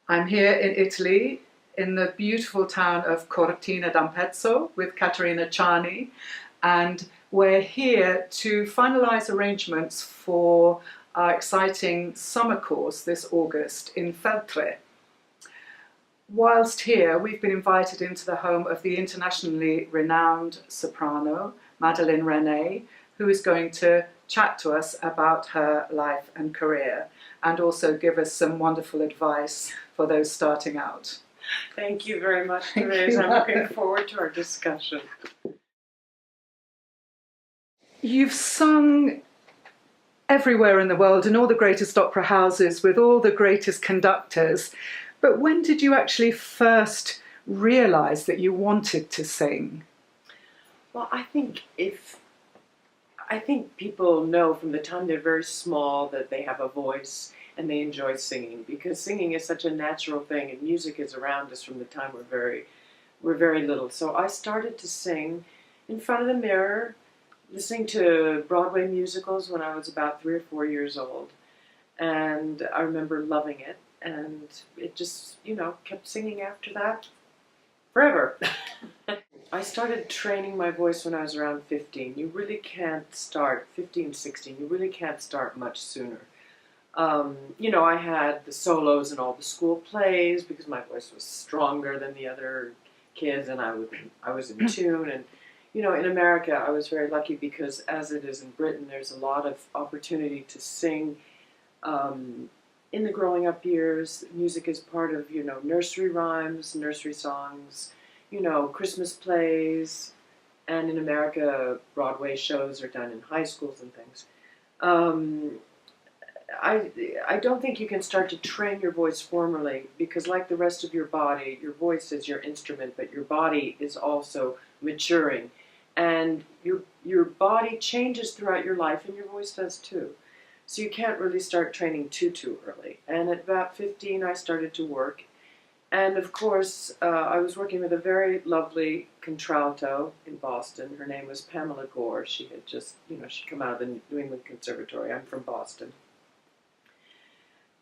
I'm here in Italy, in the beautiful town of Cortina D'Ampezzo with Caterina Ciani, and we're here to finalise arrangements for our exciting summer course this August in Feltre. Whilst here, we've been invited into the home of the internationally renowned soprano, Madelyn Reneé, who is going to chat to us about her life and career, and also give us some wonderful advice for those starting out. Thank you very much, Therese. I'm looking forward to our discussion. You've sung everywhere in the world, in all the greatest opera houses, with all the greatest conductors. But when did you actually first realise that you wanted to sing? Well, I think people know from the time they're very small that they have a voice and they enjoy singing, because singing is such a natural thing and music is around us from the time we're very little. So I started to sing in front of the mirror, listening to Broadway musicals when I was about 3 or 4 years old. And I remember loving it, and it just, kept singing after that forever. I started training my voice when I was around 15. You really can't start, 15, 16, you really can't start much sooner. I had the solos in all the school plays because my voice was stronger than the other kids, and I was in tune. And, in America, I was very lucky because, as it is in Britain, there's a lot of opportunity to sing in the growing up years. Music is part of, nursery rhymes, nursery songs, Christmas plays, and in America, Broadway shows are done in high schools and things. I don't think you can start to train your voice formally because, like the rest of your body, your voice is your instrument, but your body is also maturing. And your body changes throughout your life, and your voice does too. So you can't really start training too early. And at about 15, I started to work. And of course, I was working with a very lovely contralto in Boston. Her name was Pamela Gore. She had just, she'd come out of the New England Conservatory. I'm from Boston.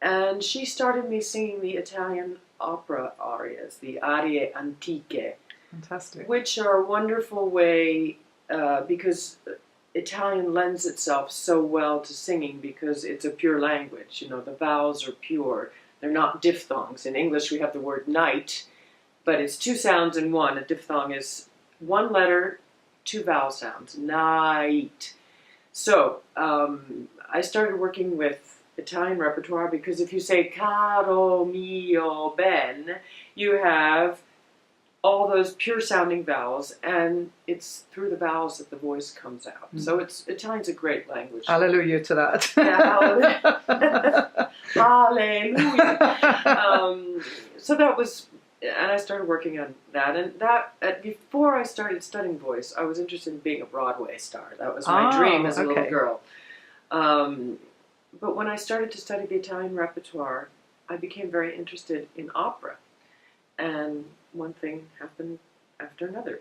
And she started me singing the Italian opera arias, the arie antiche. Fantastic. Which are a wonderful way, because Italian lends itself so well to singing because it's a pure language. The vowels are pure. They're not diphthongs. In English, we have the word night, but it's 2 sounds in one. A diphthong is 1 letter, 2 vowel sounds. Night. So I started working with Italian repertoire because if you say caro mio ben, you have all those pure sounding vowels, and it's through the vowels that the voice comes out. So Italian's a great language. Hallelujah to that. Yeah, hallelujah. So that was, and I started working on that. And before I started studying voice, I was interested in being a Broadway star. That was my dream as a little girl. But when I started to study the Italian repertoire, I became very interested in opera. And one thing happened after another.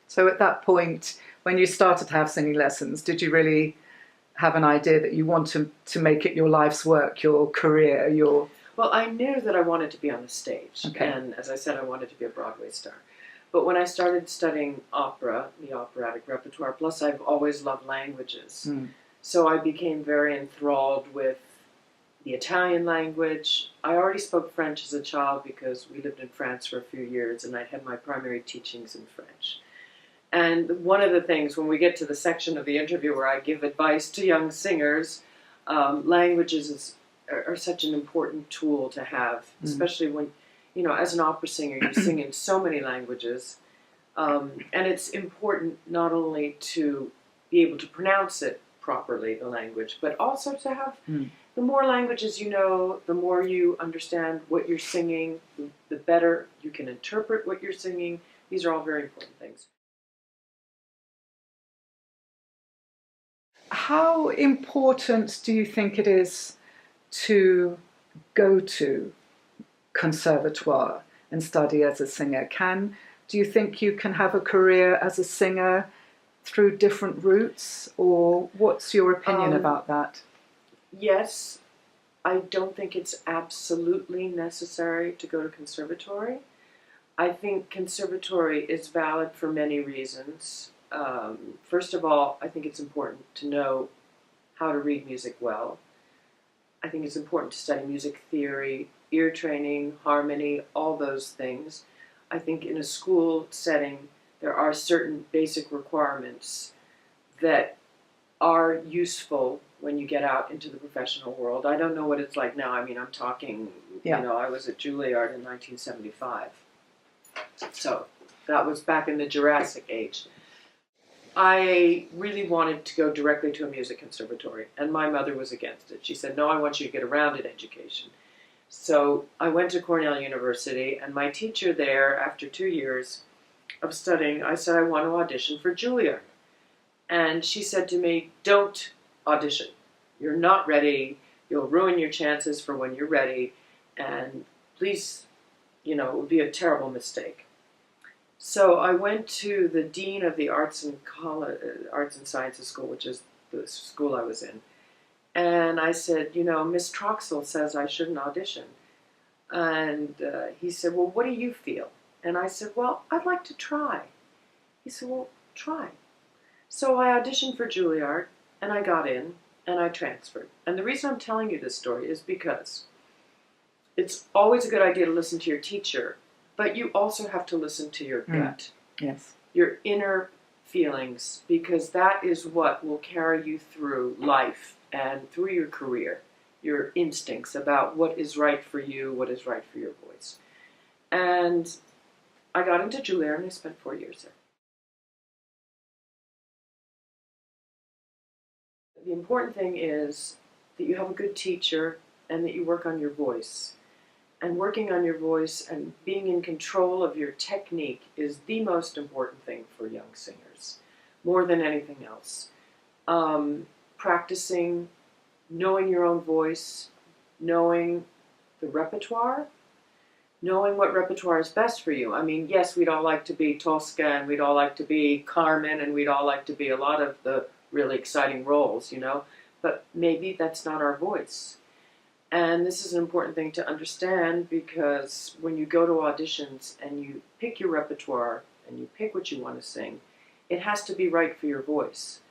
So at that point, when you started to have singing lessons, did you really have an idea that you want to make it your life's work, your career, Well, I knew that I wanted to be on the stage. Okay. And as I said, I wanted to be a Broadway star. But when I started studying opera, the operatic repertoire, plus I've always loved languages. So I became very enthralled with the Italian language. I already spoke French as a child because we lived in France for a few years, and I'd had my primary teachings in French. And one of the things, when we get to the section of the interview where I give advice to young singers, languages are such an important tool to have, especially when, as an opera singer, you sing in so many languages. And it's important not only to be able to pronounce it properly, the language, but also to have, the more languages you know, the more you understand what you're singing, the better you can interpret what you're singing. These are all very important things. How important do you think it is to go to Conservatoire and study as a singer? Do you think you can have a career as a singer through different routes, or what's your opinion about that? Yes, I don't think it's absolutely necessary to go to conservatory. I think conservatory is valid for many reasons. First of all, I think it's important to know how to read music well. I think it's important to study music theory, ear training, harmony, all those things. I think in a school setting, there are certain basic requirements that are useful when you get out into the professional world. I don't know what it's like now. I mean, I'm talking, I was at Juilliard in 1975. So that was back in the Jurassic Age. I really wanted to go directly to a music conservatory, and my mother was against it. She said, no, I want you to get a rounded education. So I went to Cornell University, and my teacher there, after 2 years of studying, I said, I want to audition for Juilliard. And she said to me, don't audition. You're not ready. You'll ruin your chances for when you're ready. And please, it would be a terrible mistake. So I went to the dean of the Arts and Sciences School, which is the school I was in. And I said, Miss Troxell says I shouldn't audition. And he said, well, what do you feel? And I said, well, I'd like to try. He said, well, try. So I auditioned for Juilliard, and I got in, and I transferred. And the reason I'm telling you this story is because it's always a good idea to listen to your teacher, but you also have to listen to your gut. Yes. Your inner feelings, because that is what will carry you through life and through your career. Your instincts about what is right for you, what is right for your voice. And I got into Juilliard, and I spent 4 years there. The important thing is that you have a good teacher and that you work on your voice. And working on your voice and being in control of your technique is the most important thing for young singers, more than anything else. Practicing, knowing your own voice, knowing the repertoire, knowing what repertoire is best for you. I mean, yes, we'd all like to be Tosca, and we'd all like to be Carmen, and we'd all like to be a lot of the really exciting roles, but maybe that's not our voice. And this is an important thing to understand, because when you go to auditions and you pick your repertoire and you pick what you want to sing, it has to be right for your voice.